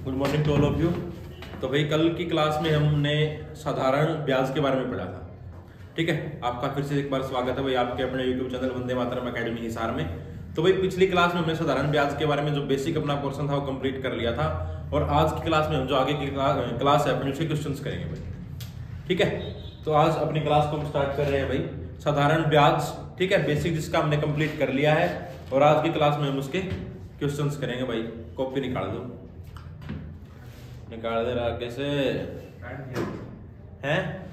Good morning to all of you. तो भाई कल की क्लास में हमने साधारण ब्याज के बारे में पढ़ा था। ठीक है, आपका फिर से एक बार स्वागत है भाई आपके अपने YouTube channel Vande Mataram academy Hisar में। तो भाई पिछली क्लास में हमने साधारण ब्याज के बारे में जो बेसिक अपना पोर्शन था वो कंप्लीट कर लिया था, और आज की क्लास में हम जो आगे की क्लास है अपने उसके क्वेश्चंस करेंगे भाई। ठीक है, तो आज अपनी क्लास को हम स्टार्ट कर रहे हैं भाई साधारण ब्याज। ठीक है, बेसिक जिसका हमने कंप्लीट कर लिया है, और आज की क्लास में हम उसके क्वेश्चंस करेंगे भाई। कॉपी निकाल दो, निकाल दे रहा कैसे हैं?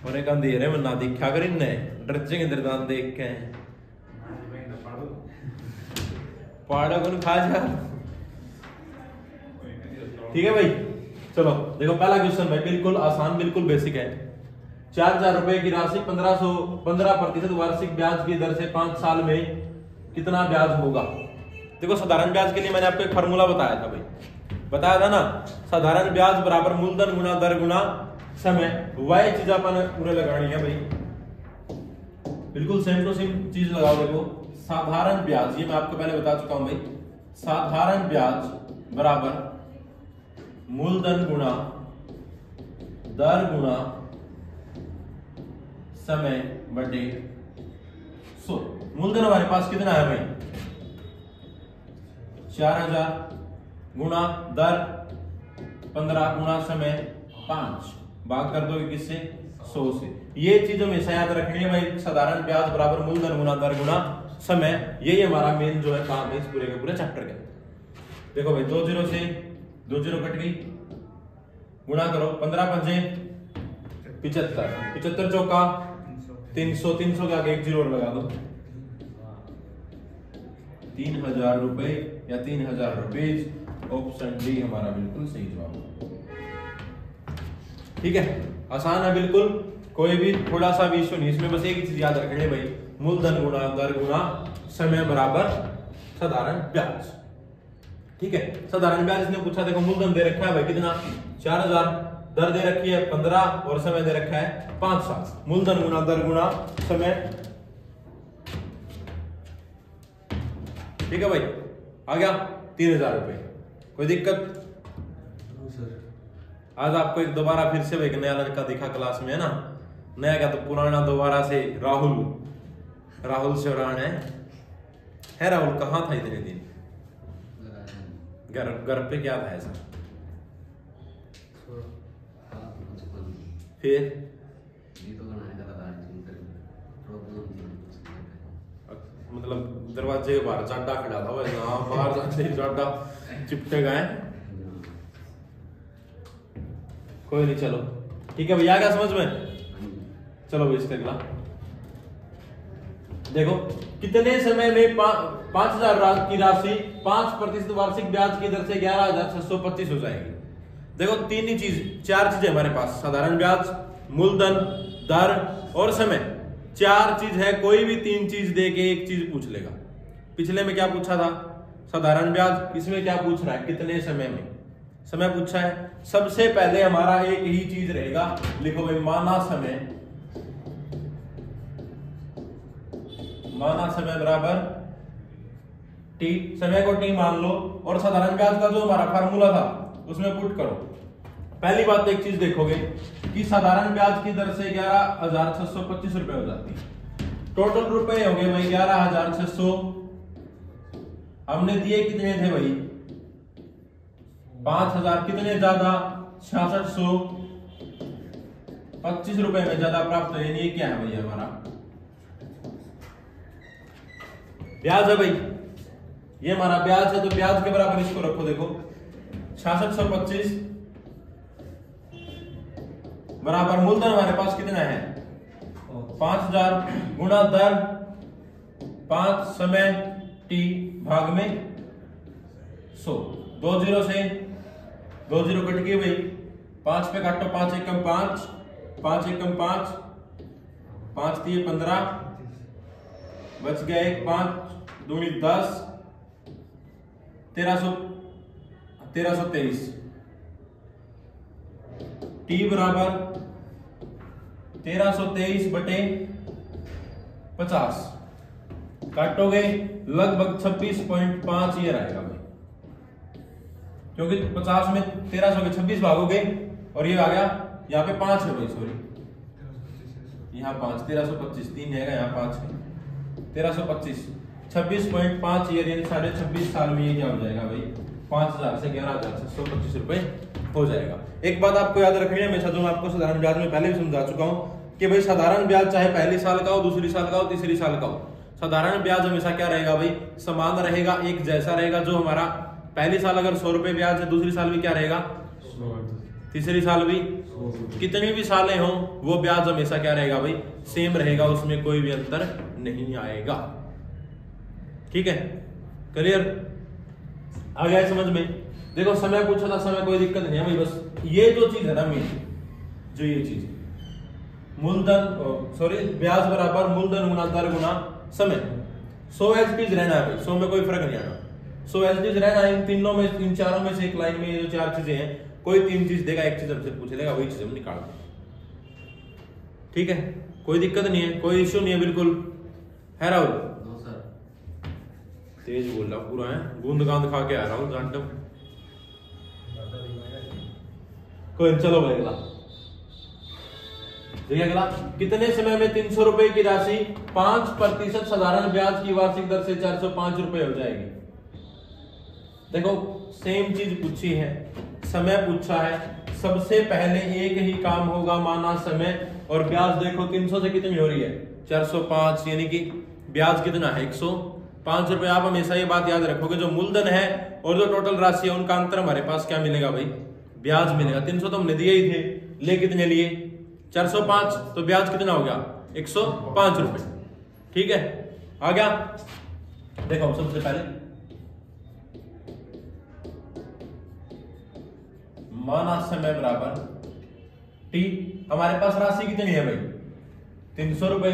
और एक अंधेरे में ना दिखा कर इनने डरचेंगे दरदान देख के पहाड़ों को खा जा। ठीक है भाई, चलो देखो पहला क्वेश्चन भाई बिल्कुल आसान, बिल्कुल बेसिक है। 4,000 रुपए की राशि 15% वार्षिक ब्याज की दर से 5 साल में कितना ब्याज होगा? देखो साधारण ब्याज के लिए मैंने आपको एक फार्मूला बताया था भाई, बताया था ना, साधारण ब्याज बराबर मूलधन गुना दर गुना समय। वही चीज अपन पूरे लगानी है भाई, बिल्कुल सेम टू सेम चीज लगाओ। देखो साधारण ब्याज, ये मैं आपको पहले बता चुका हूं भाई, साधारण ब्याज बराबर मूलधन गुना दर गुना समय बटे 100। मूलधन हमारे पास कितना है भाई? 4,000 गुना दर 15 गुना समय 5, भाग कर दोगे किससे? 100 से। ये चीज हमेशा याद रखनी है भाई, साधारण ब्याज बराबर मूलधन गुना दर गुना समय। यही हमारा मेन जो है काम है इस पूरे के पूरे चैप्टर के। देखो भाई 2 0 से 2 0 कट गई, गुणा करो 15 पंजे 75, 75 चौका 300, 300 के आगे एक जीरो और लगा दो। 3,000 रुपए या 3,000 रुपीज। ऑप्शन डी हमारा बिल्कुल सही जवाब। ठीक है, आसान है बिल्कुल, कोई भी थोड़ा सा भी इश्यू नहीं इसमें। बस एक चीज याद रखनी है भाई, मूलधन गुना दर गुना समय बराबर साधारण ब्याज। ठीक है, साधारण ब्याज इसने पूछा, देखो मूलधन दे रखा है भाई कितना? 4,000, दर दे रखी है 15 और समय दे रखा है 5 साल। मूलधन गुना दर गुना समय। ठीक है भाई, आ गया 3,000 रुपए। कोई दिक्कत? आज आपको एक दोबारा फिर से एक नया लड़का दिखा क्लास में, है ना? नया क्या तो पुराना दोबारा से राहुल से उड़ान है राहुल कहाँ था इतने दिन? घर पे क्या था ऐसा? फिर मतलब दरवाजे के बाहर चाटा खड़ा था वैसे, बाहर जाते ही चाटा चिपटे गए। कोई नहीं, चलो ठीक है भैया, क्या समझ में? चलो भाई इसका अगला देखो, कितने समय में 5,000 की राशि 5% वार्षिक ब्याज की दर से 11,625 हो जाएगी? देखो तीन ही चीज, 4 चीजें हमारे पास, साधारण ब्याज, मूलधन, दर और समय। 4 चीज है, कोई भी 3 चीज दे के एक चीज पूछ लेगा। पिछले में क्या पूछा था? साधारण ब्याज। इसमें क्या पूछ रहा है? कितने समय में समय पूछा है। सबसे पहले हमारा एक ही चीज रहेगा, लिखो भाई माना समय। माना समय बराबर टी, समय को टी मान लो, और साधारण ब्याज का जो हमारा फार्मूला था उसमें पुट करो। पहली बात एक चीज देखोगे कि साधारण ब्याज की दर से 11,625 रुपए हो जाती है। टोटल रुपए हो गए भाई 11,600। हमने दिए कितने थे भाई? 5,000। कितने ज्यादा? 6600। 25 रुपए में ज्यादा प्राप्त है। ये क्या है भैया? हमारा ब्याज है भाई, ये हमारा ब्याज है, तो ब्याज के बराबर इसको रखो। देखो 6625 बराबर मूलधन हमारे पास कितना है? 5,000 गुना दर 5 समय टी भाग में 100। 2 0 से 2 0 कट गई भाई, 5 पे काटो, 5 एकम 5, 5 एकम 5, 5 दिए 15, बच गया 1, 5 दूनी 10, 1323। टी बराबर 1323 बटे 50। काटोगे लगभग 26.5 ईयर आएगा भाई, क्योंकि 50 में 1300 के 26 भागोगे और ये आ गया यहाँ पे 5 है भाई, सॉरी यहाँ 5, 1325 3 है यहाँ 5 है 1325, 26.5 ईयर यानी 26.5 साल में ये क्या हो जाएगा भाई 5000 से 11,625 रुपए हो जाएगा। एक बात आपको याद रखनी है हमेशा, जो मैं आपको साधारण ब्याज में पहले भी समझा चुका हूँ कि भाई साधारण ब्याज चाहे पहली साल का हो, दूसरी साल का हो, तीसरी साल का हो, साधारण ब्याज हमेशा क्या रहेगा भाई समान रहेगा, एक जैसा रहेगा। जो हमारा पहली साल अगर 100 रुपए ब्याज है, दूसरी साल भी क्या रहेगा, तीसरी साल भी, कितनी भी सालें हो वो ब्याज हमेशा क्या रहेगा भाई सेम रहेगा, उसमें कोई भी अंतर नहीं आएगा। ठीक है, क्लियर आ गया समझ में। देखो समय पूछा था, समय कोई दिक्कत नहीं है भाई, बस ये जो चीज है ना मेन, जो ये चीज मूलधन सॉरी ब्याज बराबर मूलधन गुना दर गुना समय, 100 एचपीज रहना है भाई, 100 में कोई फर्क नहीं आना, 100 एचपीज रहना है। इन तीनों में, इन चारों में से एक लाइन में ये जो 4 चीजें हैं, कोई 3 चीज देगा, एक चीज हमसे पूछ लेगा, वही चीज हम निकाल देंगे। ठीक है, कोई दिक्कत नहीं है, कोई इश्यू नहीं है, बिल्कुल है राहुल? तेज बोल रहा पूरा है, गूंद गांद खा के आ रहा हूँ जानटम। कोई चलो भाई अगला देखिए, अगला कितने समय में 300 रुपए की राशि 5% साधारण ब्याज की वार्षिक दर से 405 रुपए हो जाएगी। देखो सेम चीज पूछी है, समय पूछा है, सबसे पहले एक ही काम होगा, माना समय और ब्याज। देखो 300 से कितनी हो रही है 405, यानी कि ब्याज कितना है 105 रुपए। आप हमेशा ये बात याद रखोगे, जो मूलधन है और जो टोटल राशि है उनका अंतर हमारे पास क्या मिलेगा भाई, ब्याज मिलेगा। 300 तो हमने दिए ही थे, ले कितने लिए 405, तो ब्याज कितना हो गया 105 रुपए। ठीक है, आ गया। देखो सबसे पहले माना समय बराबर टी, हमारे पास राशि कितनी है भाई 300 रुपए,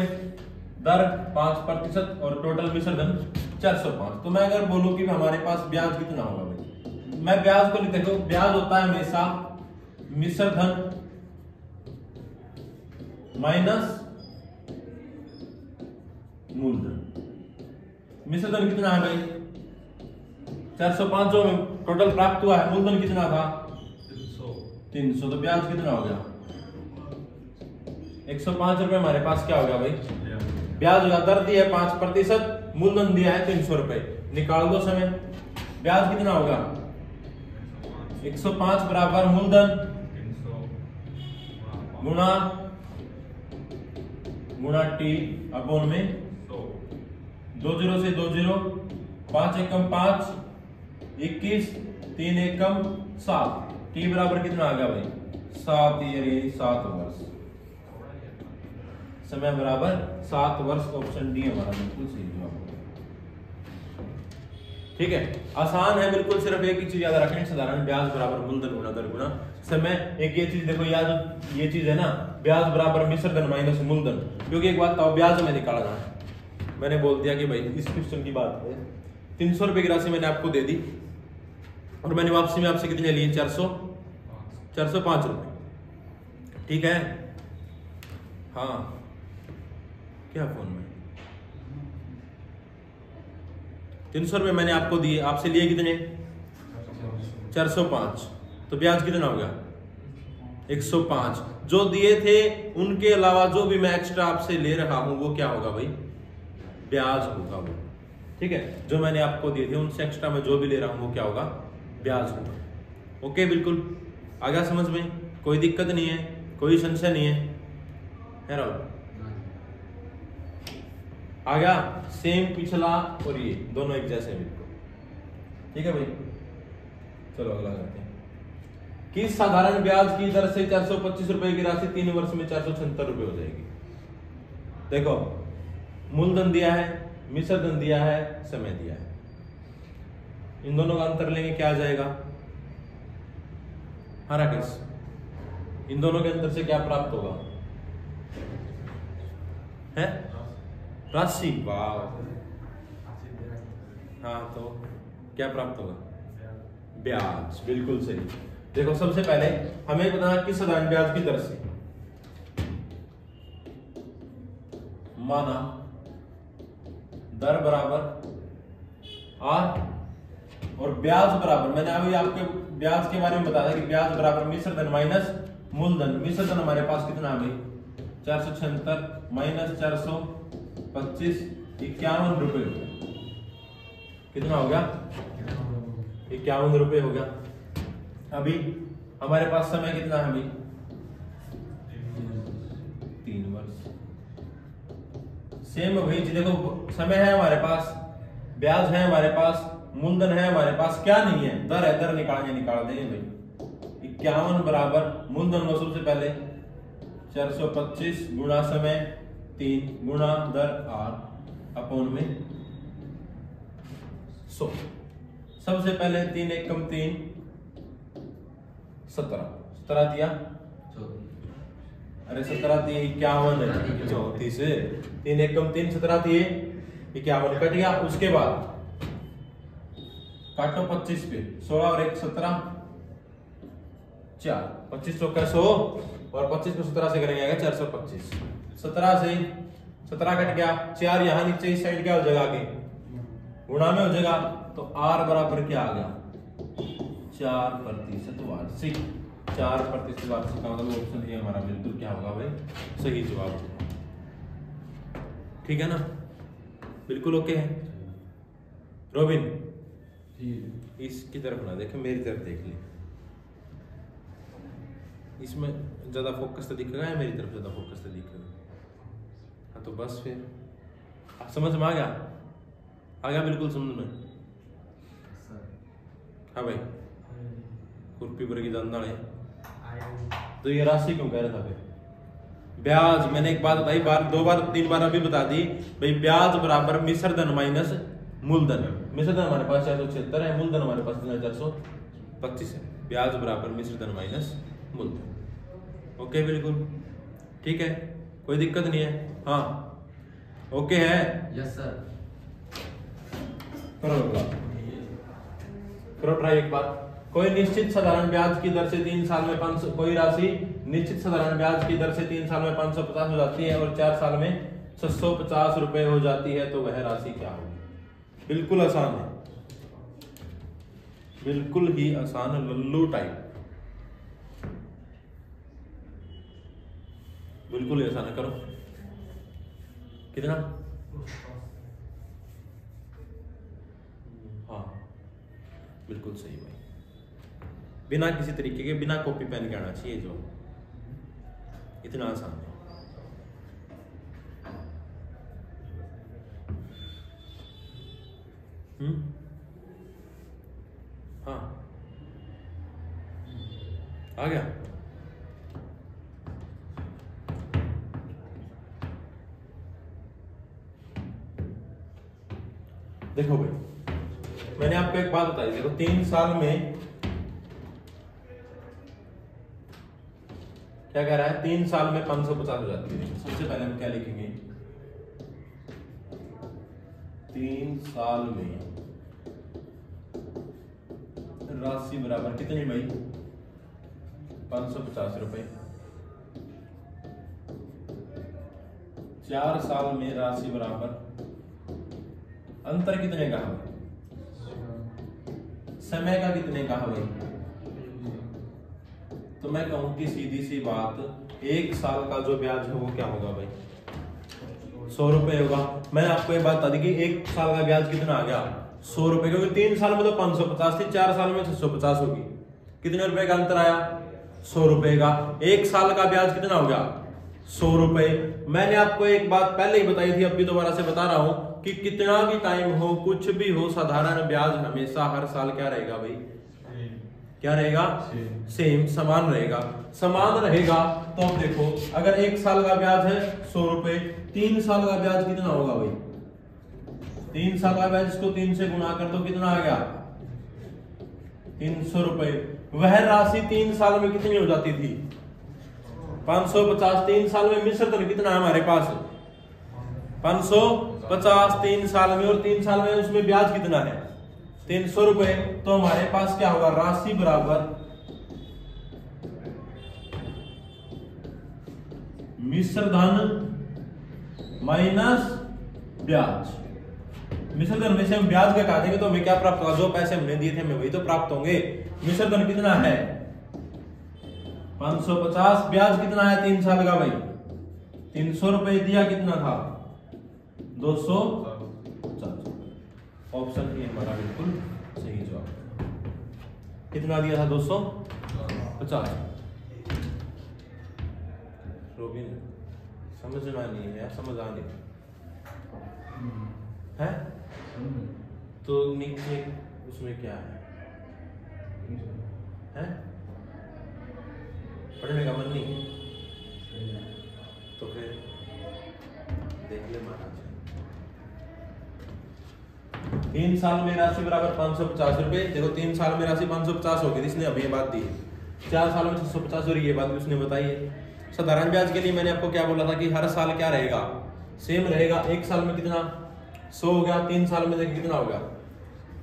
दर 5% और टोटल मिश्र धन 405। तो मैं अगर बोलूं कि हमारे पास ब्याज कितना होगा भाई, मैं ब्याज को लिख, देखो ब्याज होता है हमेशा मिश्र धन माइनस मूलधन। मिश्र धन कितना है भाई 405, जो टोटल प्राप्त हुआ है, मूलधन कितना था 300, तो ब्याज कितना हो गया 105 रुपए। हमारे पास क्या हो गया भाई ब्याज होगा, दर दी है 5%, मूलधन दिया है 300 रुपए, निकाल दो समय। ब्याज कितना होगा 105 बराबर मूलधन गुणा टी अपॉन में 2 0 से 2 0, 5 एकम 5, 21, 3 एकम 7, टी बराबर कितना आ गया भाई 7 ईयर, 7 वर्ष। समय बराबर 7 वर्ष, ऑप्शन डी हमारा बिल्कुल सही जवाब। ठीक है, आसान है बिल्कुल, सिर्फ एक ही चीज याद रखनी, साधारण ब्याज बराबर मूलधन गुना दर गुना समय। एक ये चीज देखो याद, ये चीज है ना ब्याज बराबर मिश्र धन माइनस मूलधन, क्योंकि एक बात बताओ ब्याज हमें निकालना है। मैंने बोल दिया कि भाई इस क्वेश्चन की बात है, 300 रुपए की राशि मैंने आपको दे दी और मैंने वापसी में आपसे कितने लिए 405 रुपए। ठीक है, हाँ क्या फोन में 300 रुपए मैंने आपको दिए, आपसे लिए कितने 405, तो ब्याज कितना हो गया 105। जो दिए थे उनके अलावा जो भी मैं एक्स्ट्रा आपसे ले रहा हूं वो क्या होगा भाई ब्याज होगा वो। ठीक है, जो मैंने आपको दिए थे उनसे एक्स्ट्रा मैं जो भी ले रहा हूं वो क्या होगा ब्याज होगा। ओके, बिल्कुल आ गया समझ में, कोई दिक्कत नहीं है, कोई संशय नहीं है राहुल? आ गया सेम पिछला और ये दोनों एक जैसे बिल्कुल। ठीक है भाई, चलो अगला करते हैं। किस साधारण ब्याज की दर से 425 रुपए की राशि 3 वर्ष में 476 रुपए हो जाएगी? देखो मूलधन दिया है, मिश्र धन दिया है, समय दिया है, इन दोनों का अंतर लेंगे क्या आ जाएगा? हाँ राकेश, इन दोनों के अंतर से क्या प्राप्त होगा? है राशि। वाह, हाँ तो क्या प्राप्त होगा? ब्याज, बिल्कुल सही। देखो सबसे पहले हमें बताना किस साधारण ब्याज की दर से, माना दर बराबर आर और ब्याज बराबर, मैंने अभी आपके ब्याज के बारे में बताया कि ब्याज बराबर मिश्र धन माइनस मूलधन। मिश्र धन हमारे पास कितना है भाई 476 माइनस 425 51 रुपए हो गया। कितना हो गया 51 रुपए हो गया। अभी हमारे पास समय कितना है भाई 3 वर्ष। सेम भाई जी देखो समय है हमारे पास, ब्याज है हमारे पास, मूलधन है हमारे पास, क्या नहीं है दर है, दर निकाल देंगे भाई 51 बराबर मूलधन वसूल से पहले 425 गुणा समय 3 गुणा दर आर अपॉन में 100। सबसे पहले 3 एकम 3 17 दिया, अरे 17 दिए 51 34 3 एकम 3 17 दिए 51 कट गया। उसके बाद काटो 25 पे 16 और 1 17 4 25 चौका 100 और 25 को 17 से करेंगे 425। 17 से 17 कट गया 4 यहाँ नीचे इस साइड क्या हो जाएगा आगे गुणा में हो जाएगा, तो आर बराबर क्या आ गया 4% वार्षिक। 4% वार्षिक का मतलब ऑप्शन ए हमारा बिल्कुल क्या होगा भाई सही जवाब। ठीक है ना, बिल्कुल ओके है। रोबिन इसकी तरफ ना देखे मेरी तरफ देख ले, इसमें ज्यादा फोकस तो दिखेगा या मेरी तरफ ज्यादा फोकस तो दिखेगा। हाँ तो बस फिर समझ में आ गया बिल्कुल समझ में। हाँ भाई खुरपी पर की दंदाड़े तो ये राशि क्यों कह रहा था फिर ब्याज, मैंने एक बात बताई दो बार 3 बार अभी बता दी भाई ब्याज बराबर मिश्र धन माइनस मूलधन। मिश्र धन हमारे पास 476 है, मूलधन हमारे पास 425 है। ब्याज बराबर मिश्र धन माइनस मूलधन। ओके बिल्कुल ठीक है, कोई दिक्कत नहीं है। हाँ ओके है। Yes sir. करो ट्राई एक बार। कोई निश्चित साधारण ब्याज की दर से 3 साल में 500, कोई राशि निश्चित साधारण ब्याज की दर से 3 साल में 550 हो जाती है और 4 साल में 650 रुपए हो जाती है, तो वह राशि क्या होगी। बिल्कुल आसान है, बिल्कुल ही आसान, लल्लू टाइप, बिल्कुल ही आसान है। करो कितना, हाँ बिल्कुल सही भाई, बिना किसी तरीके के बिना कॉपी पेन के आना चाहिए, जो इतना आसान है। हाँ आ गया। देखो भाई मैंने आपको एक बात बताई, देखो 3 साल में क्या कह रहा है, 3 साल में 550 हो जाती है। सबसे पहले हम क्या लिखेंगे, 3 साल में राशि बराबर कितनी भाई 550 रुपए। 4 साल में राशि बराबर, अंतर कितने का है, समय का कितने का है भाई, तो मैं कहूं कि सीधी सी बात 1 साल का जो ब्याज है वो क्या होगा भाई 100 रुपए होगा। मैंने आपको एक बात बता दी कि 1 साल का ब्याज कितना आ गया 100 रुपए, क्योंकि 3 साल में तो 550 थी, 4 साल में 650 होगी। कितने रुपए का अंतर आया 100 रुपए का। 1 साल का ब्याज कितना हो गया 100 रुपए। मैंने आपको एक बात पहले ही बताई थी, अब भी दोबारा से बता रहा हूं कि कितना भी टाइम हो, कुछ भी हो, साधारण ब्याज हमेशा हर साल क्या रहेगा भाई, क्या रहेगा, सेम, समान रहेगा। समान रहेगा तो अब देखो अगर 1 साल का ब्याज है 100 रुपए, 3 साल का ब्याज कितना होगा भाई, 3 साल का ब्याज, इसको 3 से गुणा कर दो, कितना आ गया 300 रुपए। वह राशि 3 साल में कितनी हो जाती थी 550। 3 साल में मिश्र धन कितना है हमारे पास 550 3 साल में, और 3 साल में उसमें ब्याज कितना है 300 रुपए। तो हमारे पास क्या होगा, राशि बराबर मिश्र धन माइनस ब्याज। मिश्र धन में से हम ब्याज घटा देंगे तो हमें क्या प्राप्त होगा? जो पैसे हमने दिए थे हमें वही तो प्राप्त होंगे। मिश्र धन कितना है? 550। ब्याज कितना है 3 साल का भाई? 300 रुपए दिया, कितना था? 250। ऑप्शन ए हमारा बिल्कुल सही जवाब। कितना दिया था? 250। रोबिन समझना नहीं है, समझ आ नहीं है? तो नीचे उसमें क्या है? पढ़ने का मन नहीं तो फिर देख ले महाराज। 3 साल में राशि बराबर 550 रुपए। देखो 3 साल में राशि 550 होगी, इसने हमें ये बात दी है। 4 साल में 650 और ये बात भी उसने बताई है। साधारण ब्याज के लिए मैंने आपको क्या बोला था कि हर साल क्या रहेगा? सेम रहेगा। 1 साल में कितना? 100 हो गया। 3 साल में देखिए कितना होगा?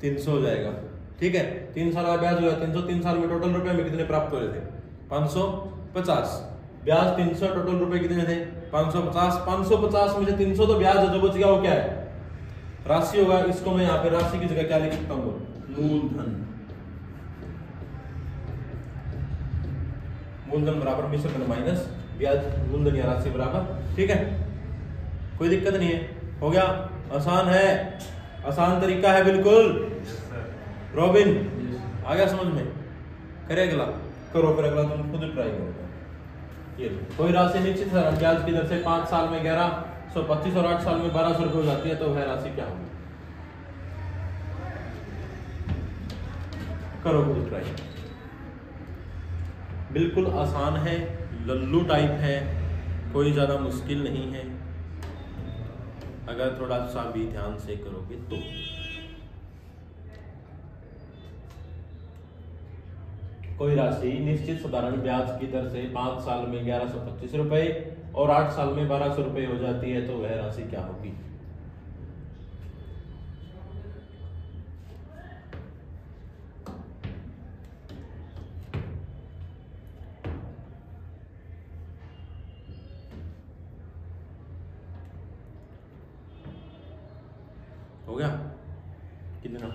300 हो जाएगा। ठीक है, 3 साल का ब्याज हो गया 300। 3 साल में टोटल रुपए में कितने प्राप्त हो रहे थे? 550। ब्याज 300, टोटल रुपए कितने थे? 550। 550 में से 300 तो ब्याज जो बच गया वो क्या है? राशि होगा। इसको मैं यहाँ पे राशि की जगह क्या लिख सकता हूँ? मूलधन। मूलधन बराबर मिश्र धन माइनस ब्याज। मूलधन या राशि बराबर। ठीक है, कोई दिक्कत नहीं है। हो गया? आसान है, आसान तरीका है बिल्कुल। रॉबिन आ गया समझ में? करे अगला? करो फिर अगला, तुम खुद ट्राई करो। ये कोई राशि निश्चित ब्याज की दर से 5 साल में 1125 और 8 साल में 1200 रुपए हो जाती है तो वह राशि क्या होगी? करो खुद ट्राई। बिल्कुल आसान है, लल्लू टाइप है, कोई ज्यादा मुश्किल नहीं है अगर थोड़ा सा भी ध्यान से करोगे तो। कोई राशि निश्चित साधारण ब्याज की दर से 5 साल में 1125 रुपए और 8 साल में 1200 रुपए हो जाती है तो वह राशि क्या होगी? हो गया? कितना?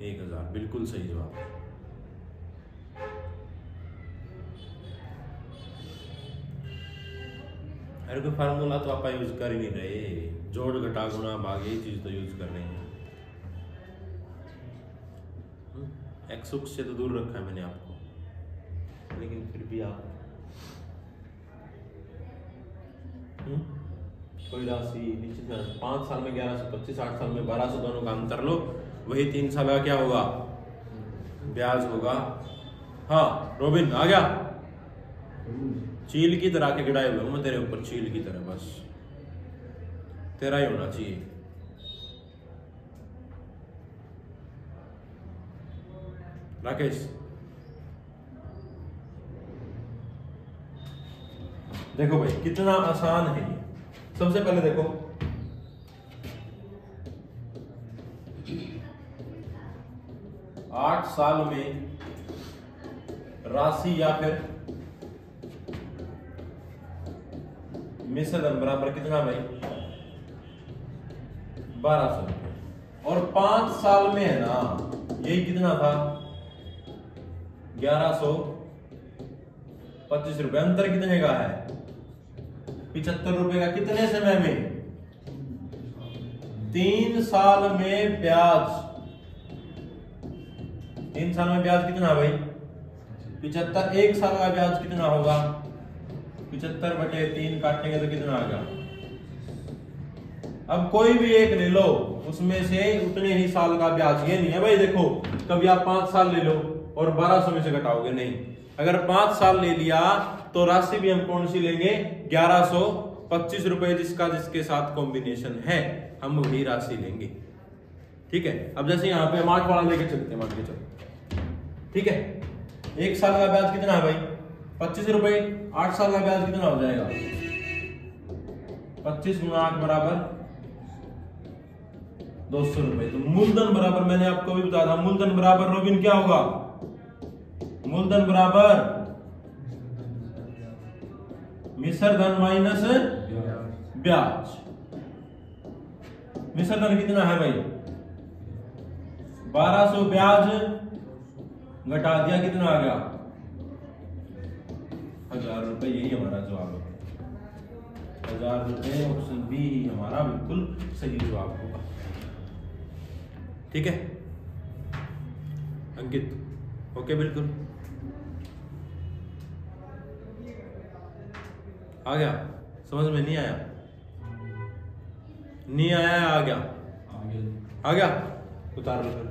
1000। बिल्कुल सही जवाब। अरे कोई फार्मूला तो आप यूज कर ही नहीं रहे। जोड़ घटा गुणा भाग यही चीज तो यूज कर रहे हैं। एक्स से तो दूर रखा है मैंने आपको, लेकिन फिर भी आप कोई राशि निश्चित 5 साल में 1125, 8 साल में 1200, दोनों का अंतर लो, वही 3 साल का क्या होगा? ब्याज होगा। हाँ रोबिन आ गया? चील की तरह के गिराए हुए मैं तेरे ऊपर, चील की तरह, बस तेरा ही होना चाहिए। राकेश देखो भाई कितना आसान है ये। सबसे पहले देखो आठ साल में राशि या फिर मिश्र धन बराबर कितना भाई? 1200 रुपए। और 5 साल में है ना, यही कितना था? 1125 रुपए। अंतर कितने का है? 75 रुपए का। कितने समय में? 3 साल में ब्याज। 3 साल में ब्याज कितना भाई? 75। 1 साल का ब्याज कितना होगा? 75/3 काटेंगे तो कितना आ गया? अब कोई भी एक ले लो, उसमें से उतने ही साल का ब्याज। ये नहीं है भाई देखो कभी आप 5 साल ले लो और 1200 में से घटाओगे, नहीं। अगर 5 साल ले लिया तो राशि भी हम कौन सी लेंगे? 1125 रुपए, जिसके साथ कॉम्बिनेशन है हम वही राशि लेंगे। ठीक है, अब जैसे यहाँ पे हम 8 वाला लेके चलते हैं, मान के चलो। ठीक है, 1 साल का ब्याज कितना है भाई? 25 रुपए। 8 साल का ब्याज कितना हो जाएगा? 25 × 8 बराबर 200 रुपए। तो मूलधन बराबर, मैंने आपको भी बताया था, मूलधन बराबर रोबिन क्या होगा? मूलधन बराबर मिश्र धन माइनस ब्याज। मिश्र धन कितना है भाई 1200 ब्याज घटा दिया कितना आ गया 1000 रुपए। यही हमारा जवाब है 1000 रुपए। ऑप्शन बी हमारा बिल्कुल सही जवाब होगा। ठीक है अंकित ओके बिल्कुल आ गया समझ में नहीं आया नहीं आया आ गया उतार लो फिर।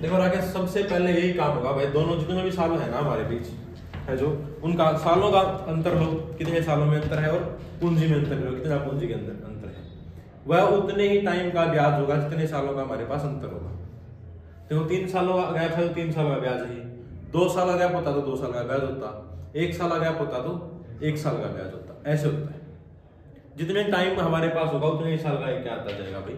देखो राकेश सबसे पहले यही काम होगा भाई दोनों जितने भी साल है ना हमारे बीच है जो उनका सालों का अंतर लो कितने सालों में अंतर है और पूंजी में अंतर लो कितना पूंजी के अंतर है वह उतने ही टाइम का ब्याज होगा जितने सालों का हमारे पास अंतर होगा। देखो 3 सालों का गैप है तो 3 साल का ब्याज है 2 साल का गैप होता तो 2 साल का ब्याज होता 1 साल का गैप होता तो 1 साल का ब्याज होता ऐसे होता है। जितने टाइम हमारे पास होगा उतने ही साल का क्या आता जाएगा भाई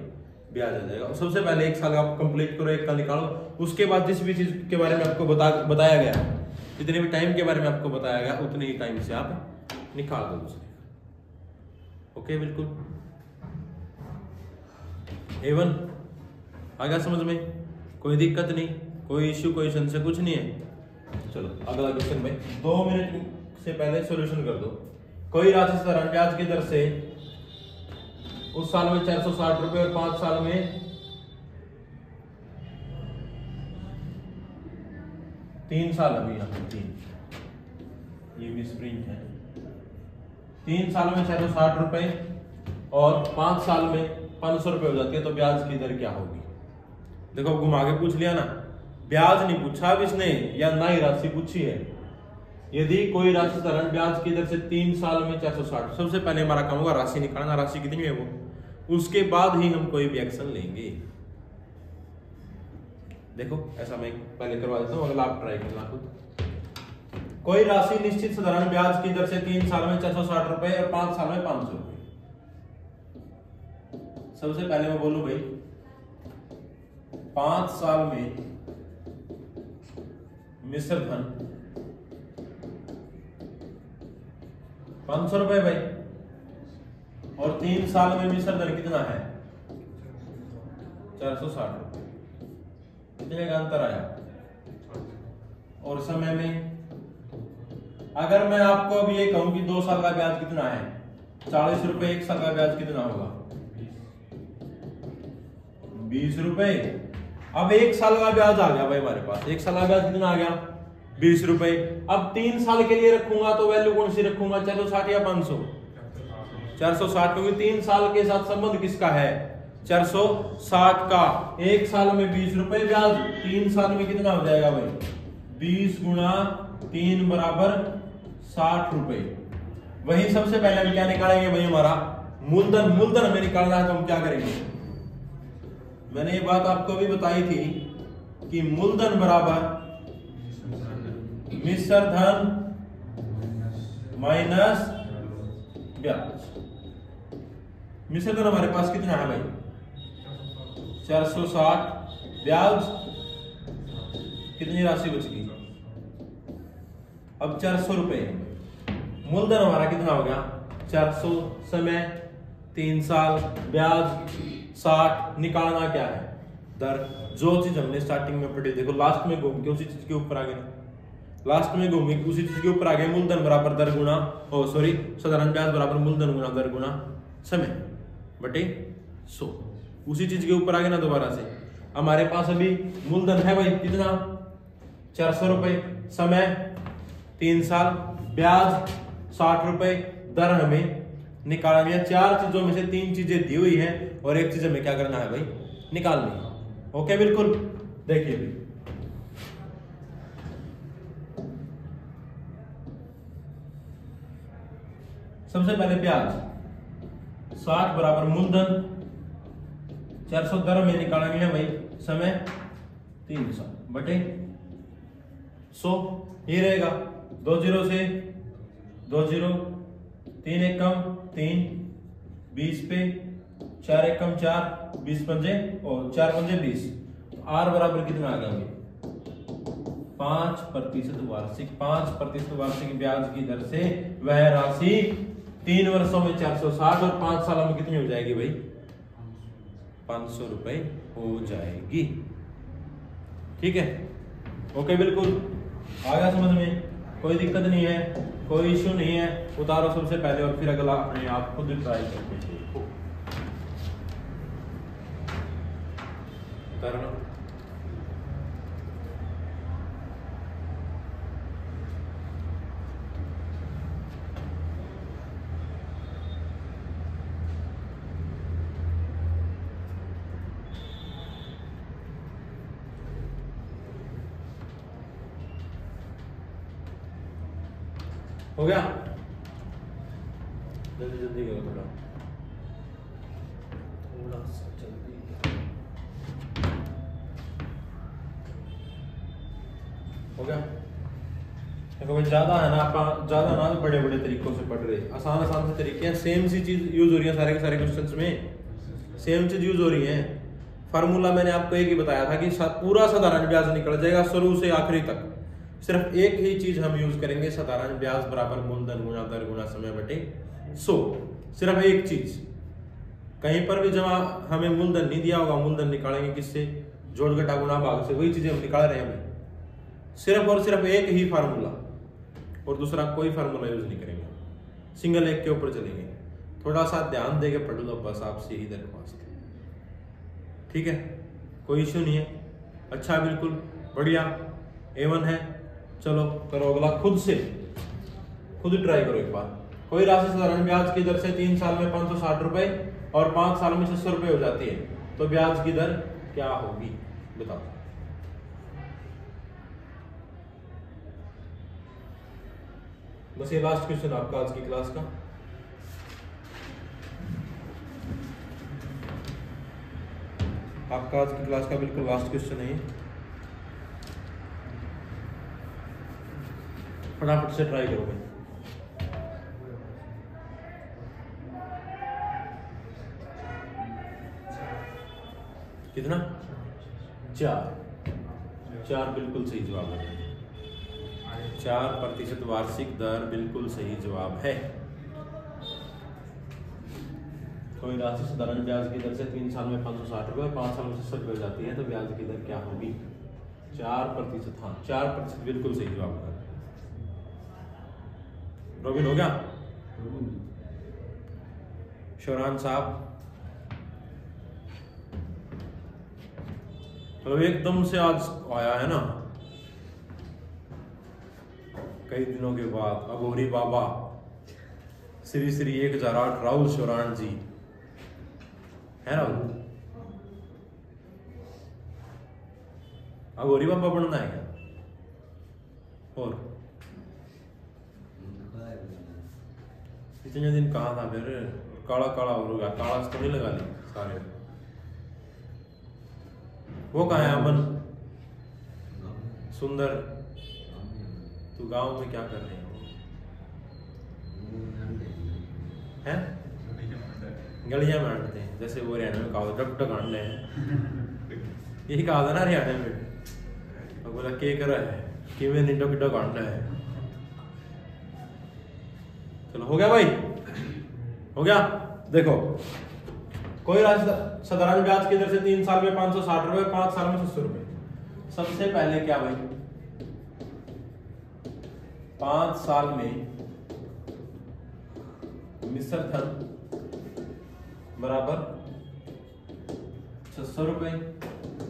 ब्याज आ जाएगा। सबसे पहले 1 साल का कंप्लीट करो 1 का निकालो उसके बाद जिस भी चीज के बारे में आपको बताया गया जितने भी टाइम के बारे में आपको बताया गया उतने ही टाइम से आप निकाल दो उसे। ओके बिल्कुल A1 आ गया समझ में कोई दिक्कत नहीं कोई इश्यू कोई संशय कुछ नहीं है। चलो अगला क्वेश्चन भाई 2 मिनट से पहले सॉल्यूशन कर दो। कोई राशि साधारण ब्याज की दर से उस साल में 460 रुपए और 5 साल में 3 साल अभी यहाँ पे 3 ये भी स्प्रिंग है 3 साल में 460 रुपए और 5 साल में 500 रुपए हो जाती है तो ब्याज की दर क्या होगी। देखो घुमा के पूछ लिया ना ब्याज नहीं पूछा अब इसने या ना ही राशि पूछी है। यदि कोई राशि साधारण ब्याज की दर से 3 साल में 460 सबसे पहले हमारा काम होगा राशि निकालना राशि कितनी है वो उसके बाद ही हम कोई भी एक्शन लेंगे। देखो ऐसा मैं पहले करवा देता हूं अगला आप ट्राई करना खुद। कोई राशि निश्चित साधारण ब्याज की दर से 3 साल में 460 रुपए और 5 साल में 500 रुपए। सबसे पहले मैं बोलूं भाई 5 साल में मिश्र धन 500 रुपए भाई और 3 साल में मिश्र धन कितना है 460 रुपए। कितने का अंतर आया और समय में अगर मैं आपको अब ये कहूं कि 2 साल का ब्याज कितना है 40 रुपए 1 साल का ब्याज कितना होगा 20 रुपए। अब 1 साल का ब्याज आ गया भाई हमारे पास 1 साल का ब्याज कितना आ गया 20 रुपए। अब 3 साल के लिए रखूंगा तो वैल्यू कौन सी रखूंगा 460 या 500 460 क्योंकि 3 साल के साथ संबंध किसका है 460 का। 1 साल में 20 रुपए ब्याज 3 साल में कितना हो जाएगा भाई 20 गुणा 3 बराबर 60 रुपए। वही सबसे पहले हम क्या निकालेंगे भाई हमारा मूलधन हमें निकालना है तो हम क्या करेंगे मैंने ये बात आपको भी बताई थी कि मूलधन बराबर मिश्र धन माइनस ब्याज। मिश्र धन हमारे पास कितना है भाई 460 ब्याज कितनी राशि बच गई अब 400 रुपए। मूलधन हमारा कितना हो गया 400 समय 3 साल ब्याज 60 निकालना क्या है दर जो चीज हमने स्टार्टिंग में पढ़ी। देखो लास्ट में घूम के उसी चीज के ऊपर आ गए लास्ट में घूम के उसी चीज के ऊपर आ गए मूलधन बराबर दर गुना साधारण ब्याज बराबर मूलधन गुना दर गुना समय बटे 100 उसी चीज के ऊपर आ गए ना दोबारा से। हमारे पास अभी मूलधन है भाई कितना 400 रुपए समय 3 साल ब्याज 60 रुपए दर हमें निकालनी है। 4 चीजों में से 3 चीजें दी हुई है और 1 चीज हमें क्या करना है भाई निकालनी है। ओके बिल्कुल देखिए भाई सबसे पहले ब्याज 60 बराबर मूलधन 400 दर में निकालेंगे भाई समय 3 साल बटे 100 ये रहेगा 2 जीरो से 2 जीरो 3 एक कम 3 20 पे 4 एक कम 4 20 पंजे और 4 पंजे 20 आर बराबर कितना आ गया 5% वार्षिक 5% वार्षिक ब्याज की दर से वह राशि 3 वर्षों में 460 और 5 सालों में कितनी हो जाएगी भाई 500 रुपए हो जाएगी। ठीक है, ओके, बिल्कुल आ गया समझ में, कोई दिक्कत नहीं है, कोई इश्यू नहीं है। उतारो सबसे पहले और फिर अगला अपने आप खुद ट्राई करके देखो। उतारो, हो गया? जल्दी जल्दी करो, थोड़ा सा जल्दी। हो गया? देखो भाई, ज्यादा है ना, आप ज्यादा ना तो बड़े बड़े तरीकों से पढ़ रहे, आसान आसान से तरीके हैं। सेम सी चीज यूज हो रही है सारे के सारे क्वेश्चंस में, सेम चीज यूज हो रही है। फार्मूला मैंने आपको एक ही बताया था कि पूरा साधारण ब्याज निकल जाएगा शुरू से आखिरी तक। सिर्फ एक ही चीज हम यूज करेंगे, साधारण ब्याज बराबर मूलधन गुणा दर गुणा समय बटे 100। सिर्फ एक चीज, कहीं पर भी जमा हमें मूलधन नहीं दिया होगा, मूलधन निकालेंगे किससे? जोड़ घटा गुणा भाग से। वही चीजें हम निकाल रहे हैं, सिर्फ और सिर्फ एक ही फार्मूला, और दूसरा कोई फार्मूला यूज नहीं करेंगे, सिंगल एक के ऊपर चलेंगे। थोड़ा सा ध्यान देके पढ़ लो बस, आपसे यही दरख्वास्त है। ठीक है, कोई इश्यू नहीं है। अच्छा, बिल्कुल बढ़िया, A1 है। चलो करो अगला, खुद से खुद ट्राई करो एक बार। कोई राशि साधारण ब्याज की दर से 3 साल में 560 रुपए और 5 साल में 600 रुपए हो जाती है, तो ब्याज की दर क्या होगी? बताओ। बस ये लास्ट क्वेश्चन आपका आज की क्लास का। आपका आज की क्लास का बिल्कुल लास्ट क्वेश्चन है, फटाफट से ट्राई करो भाई। कितना? 4 बिल्कुल सही जवाब है। 4% वार्षिक दर बिल्कुल सही जवाब है। कोई राशि साधारण ब्याज की दर से 3 साल में 560 रुपए, 5 साल में 600 रुपए हो जाती है, तो ब्याज की दर क्या होगी? 4%। हाँ, 4% बिल्कुल सही जवाब है। रोबिन हो गया? शोरान साहब, तो एकदम से आज आया है ना, कई दिनों के बाद। अघोरी बाबा श्री श्री 1008 राहुल शोरान जी है। राहुल अघोरी बाबा बनना है क्या? और इतने दिन कहा था फिर? काला काला हो गया, काला तो नहीं लगा ली सारे। वो कहा है अमन सुंदर, तू गांव में क्या कर रहे हो? हैं? गलियां बांटते हैं, जैसे वो हरियाणा में कहा डक डक आंडे हैं। यही कहा था ना हरियाणा में। तो बोला के कर रहा है कि मैंने डक डक आंडा है। चलो हो गया भाई, हो गया। देखो, कोई राशि साधारण ब्याज की दर से 3 साल में 560 रुपए, 5 साल में 600 रुपए। सबसे पहले क्या भाई, 5 साल में मिश्र धन बराबर 600 रुपए,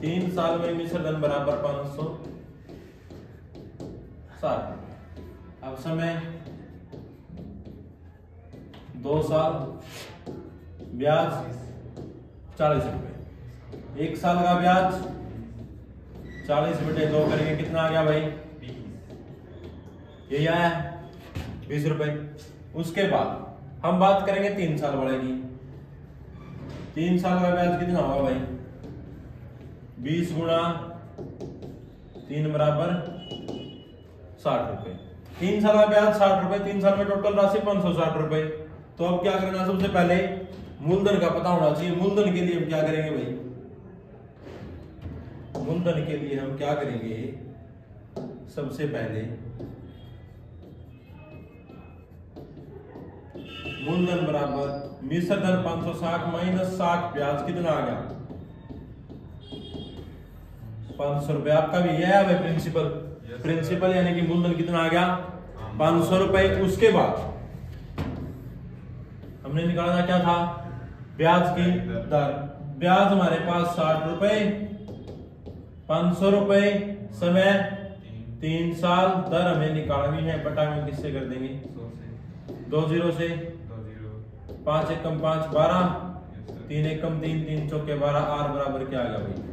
3 साल में मिश्र धन बराबर 560। अब समय 2 साल, ब्याज 40 रुपए। 1 साल का ब्याज 40 बटे 2 करेंगे, कितना आ गया भाई? 20। यही आया 20 रुपए। उसके बाद हम बात करेंगे 3 साल वाले की। 3 साल का ब्याज कितना होगा भाई? 20 गुणा 3 बराबर 60 रुपए। 3 साल का ब्याज 60 रुपए, 3 साल में टोटल राशि 560 रुपए। तो अब क्या करना है? सबसे पहले मूलधन का पता होना चाहिए। मूलधन के लिए हम क्या करेंगे भाई? मूलधन के लिए हम क्या करेंगे? सबसे पहले मूलधन बराबर मिश्र धन 560 माइनस 60, ब्याज कितना आ गया? 500 रुपए आपका भी है भाई प्रिंसिपल। प्रिंसिपल यानी कि मूलधन कितना आ गया 500 रुपए। उसके बाद हमने निकालना क्या था ब्याज की दर। ब्याज हमारे पास 60 रुपए, 500 रुपए, समय 3 साल, दर हमें निकालनी है, बटा में किससे कर देंगे 2 0 से 5 एकम 5 12, 3 एकम 3, 3 चौके 12, आर बराबर क्या आ गया भाई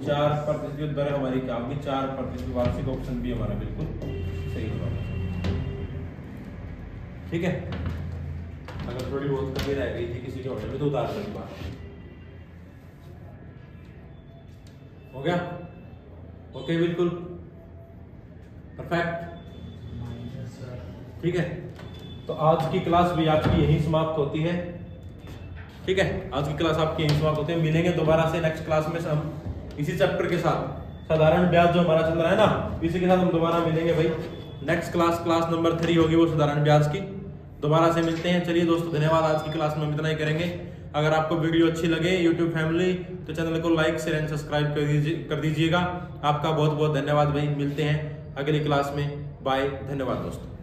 4% दर हमारी क्या होगी 4% वार्षिक। ऑप्शन भी हमारा बिल्कुल सही होगा। ठीक है, अगर थोड़ी बहुत कमी रह गई थी किसी के ऑर्डर में तो उतार कर बात हो गया। ओके बिल्कुल परफेक्ट। ठीक है, तो आज की क्लास भी आपकी यहीं समाप्त होती है। ठीक है, आज की क्लास आपकी यहीं समाप्त होती है। मिलेंगे दोबारा से नेक्स्ट क्लास में हम इसी चैप्टर के साथ। साधारण ब्याज जो हमारा चल रहा है ना, इसी के साथ हम दोबारा मिलेंगे भाई। नेक्स्ट क्लास नंबर 3 होगी वो साधारण ब्याज की। दोबारा से मिलते हैं। चलिए दोस्तों धन्यवाद। आज की क्लास में हम इतना ही करेंगे। अगर आपको वीडियो अच्छी लगे यूट्यूब फैमिली तो चैनल को लाइक शेयर एंड सब्सक्राइब कर दीजिएगा। आपका बहुत बहुत धन्यवाद भाई। मिलते हैं अगली क्लास में। बाय, धन्यवाद दोस्तों।